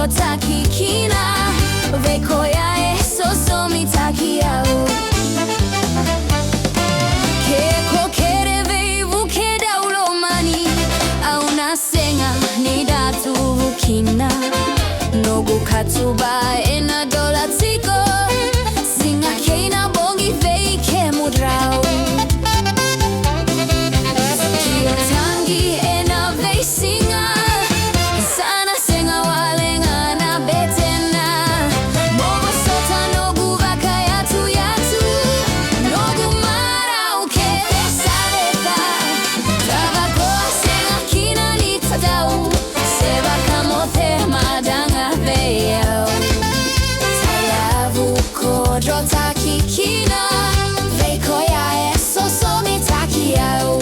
takikina vekoya sosomi takiao keko kereve vuke Daulomani auna senga nidatu vukina Noqu katuba ena dolatiko singa keina bongi veike mudrau takikina vekoya sosomi takiao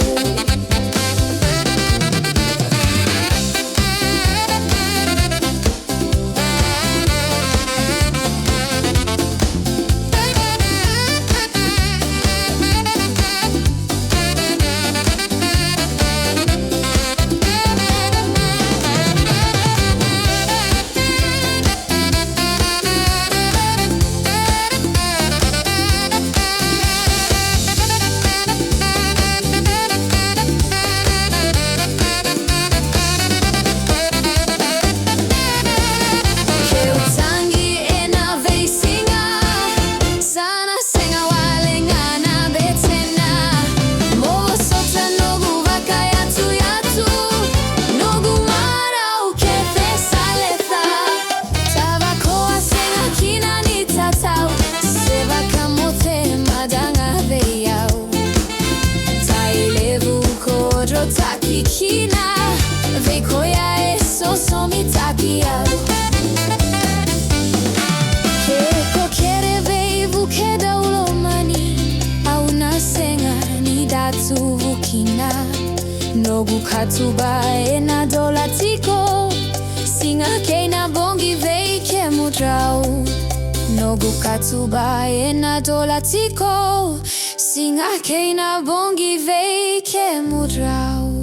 takikina vekoya sosomi takiao keko kereve vuke Daulomani auna senga nidatu vukina Noqu katuba ena dolatiko singa keina bongi veike mudrau Noqu katuba ena dolatiko singa keina bongi veike mudrau